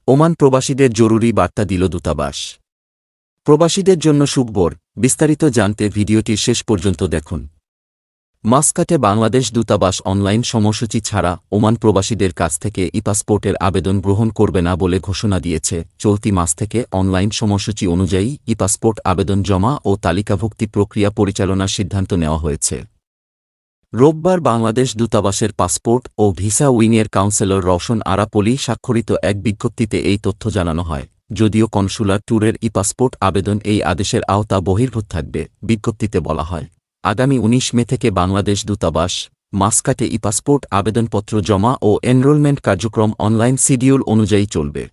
Oman প্রবাসীদের জরুরি বার্তা দিল দূতাবাস। প্রবাসীদের জন্য সুখবর, বিস্তারিত জানতে ভিডিওটি শেষ পর্যন্ত দেখুন। মাস্কাটে বাংলাদেশ দূতাবাস অনলাইন সময়সূচি ছাড়া ওমান প্রবাসীদের কাছ থেকে ই-পাসপোর্টের আবেদন গ্রহণ করবে না বলে ঘোষণা দিয়েছে। চলতি মাস থেকে অনলাইন সময়সূচি অনুযায়ী ই-পাসপোর্ট আবেদন জমা ও তালিকাভুক্তি প্রক্রিয়া পরিচালনার সিদ্ধান্ত নেওয়া হয়েছে। রোববার বাংলাদেশ দূতাবাসের পাসপোর্ট ও ভিসা উইংয়ের কাউন্সিলর রওশন আরা পলি স্বাক্ষরিত এক বিজ্ঞপ্তিতে এই তথ্য জানানো হয়। যদিও কনসুলার ট্যুরের ই-পাসপোর্ট আবেদন এই আদেশের আওতা বহির্ভূত থাকবে। বিজ্ঞপ্তিতে বলা হয়, আগামী ১৯ মে থেকে বাংলাদেশ দূতাবাস মাস্কাটে ই-পাসপোর্ট আবেদনপত্র জমা ও এনরোলমেন্ট কার্যক্রম অনলাইন শিডিউল অনুযায়ী চলবে।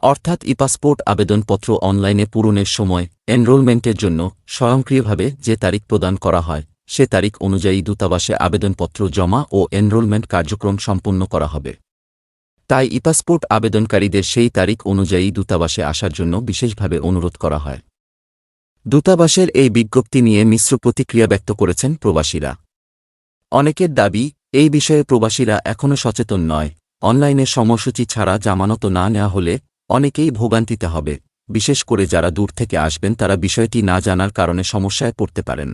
অর্থাৎ ই-পাসপোর্ট আবেদনপত্র অনলাইনে পূরণের সময় এনরোলমেন্টের জন্য স্বয়ংক্রিয়ভাবে যে তারিখ প্রদান করা হয়, সে তারিখ অনুযায়ী দূতাবাসে আবেদনপত্র জমা ও এনরোলমেন্ট কার্যক্রম সম্পন্ন করা হবে। তাই ই-পাসপোর্ট আবেদনকারীদের সেই তারিখ অনুযায়ী দূতাবাসে আসার জন্য বিশেষভাবে অনুরোধ করা হয়। দূতাবাসের এই বিজ্ঞপ্তি নিয়ে মিশ্র প্রতিক্রিয়া ব্যক্ত করেছেন প্রবাসীরা। অনেকের দাবি, এই বিষয়ে প্রবাসীরা এখনও সচেতন নয়। অনলাইনে সময়সূচি ছাড়া জামানত না নেওয়া হলে অনেকেই ভোগান্তিতে হবে। বিশেষ করে যারা দূর থেকে আসবেন তারা বিষয়টি না জানার কারণে সমস্যায় পড়তে পারেন।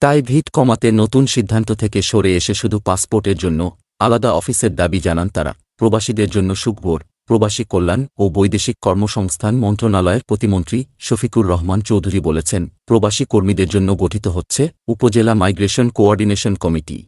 তাই ভিড় কমাতে নতুন সিদ্ধান্ত থেকে সরে এসে শুধু পাসপোর্টের জন্য আলাদা অফিসের দাবি জানান তারা। প্রবাসীদের জন্য সুখবর, প্রবাসী কল্যাণ ও বৈদেশিক কর্মসংস্থান মন্ত্রণালয়ের প্রতিমন্ত্রী শফিকুর রহমান চৌধুরী বলেছেন, প্রবাসী কর্মীদের জন্য গঠিত হচ্ছে উপজেলা মাইগ্রেশন কোঅর্ডিনেশন কমিটি।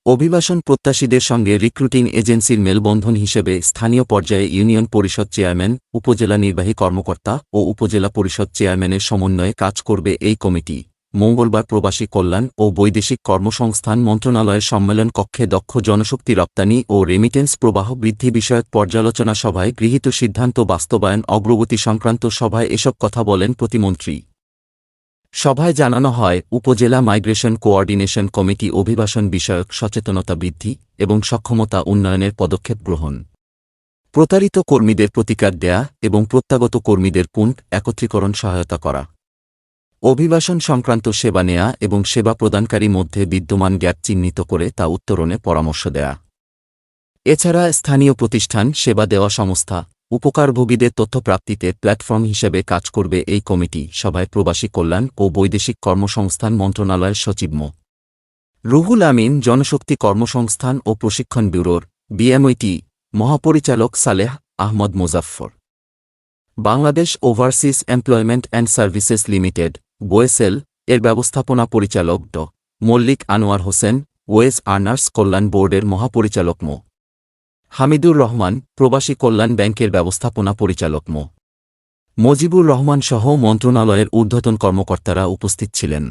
অভিবাসন প্রত্যাশীদের সঙ্গে রিক্রুটিং এজেন্সির মেলবন্ধন হিসেবে স্থানীয় পর্যায়ে ইউনিয়ন পরিষদ চেয়ারম্যান, উপজেলা নির্বাহী কর্মকর্তা ও উপজেলা পরিষদ চেয়ারম্যানের সমন্বয়ে কাজ করবে এই কমিটি। মঙ্গলবার প্রবাসী কল্যাণ ও বৈদেশিক কর্মসংস্থান মন্ত্রণালয়ের সম্মেলন কক্ষে দক্ষ জনশক্তি রপ্তানি ও রেমিটেন্স প্রবাহ বৃদ্ধি বিষয়ক পর্যালোচনা সভায় গৃহীত সিদ্ধান্ত বাস্তবায়ন অগ্রগতি সংক্রান্ত সভায় এসব কথা বলেন প্রতিমন্ত্রী। সভায় জানানো হয়, উপজেলা মাইগ্রেশন কোঅর্ডিনেশন কমিটি অভিবাসন বিষয়ক সচেতনতা বৃদ্ধি এবং সক্ষমতা উন্নয়নের পদক্ষেপ গ্রহণ, প্রতারিত কর্মীদের প্রতিকার দেয়া এবং প্রত্যাগত কর্মীদের পুনঃ একত্রীকরণ সহায়তা করা, অভিবাসন সংক্রান্ত সেবা নেয়া এবং সেবা প্রদানকারী মধ্যে বিদ্যমান গ্যাপ চিহ্নিত করে তা উত্তরণে পরামর্শ দেয়া। এছাড়া স্থানীয় প্রতিষ্ঠান, সেবা দেওয়া সংস্থা, উপকারভোগীদের তথ্য প্রাপ্তিতে প্ল্যাটফর্ম হিসেবে কাজ করবে এই কমিটি। সভায় প্রবাসী কল্যাণ ও বৈদেশিক কর্মসংস্থান মন্ত্রণালয়ের সচিব মো. রুহুল আমিন, জনশক্তি কর্মসংস্থান ও প্রশিক্ষণ ব্যুরোর বিএমওইটি মহাপরিচালক Saleh Ahmad Mozaffar, Bangladesh overseas employment and services limited BOESL এর ব্যবস্থাপনা পরিচালক ড. মল্লিক আনোয়ার হোসেন, ওয়েজ আর্নার্স কল্যাণ বোর্ডের মহাপরিচালক মো. হামিদুর রহমান, প্রবাসী কল্যাণ ব্যাংকের ব্যবস্থাপনা পরিচালক মো. মজিবুর রহমান সহ মন্ত্রণালয়ের ঊর্ধ্বতন কর্মকর্তারা উপস্থিত ছিলেন।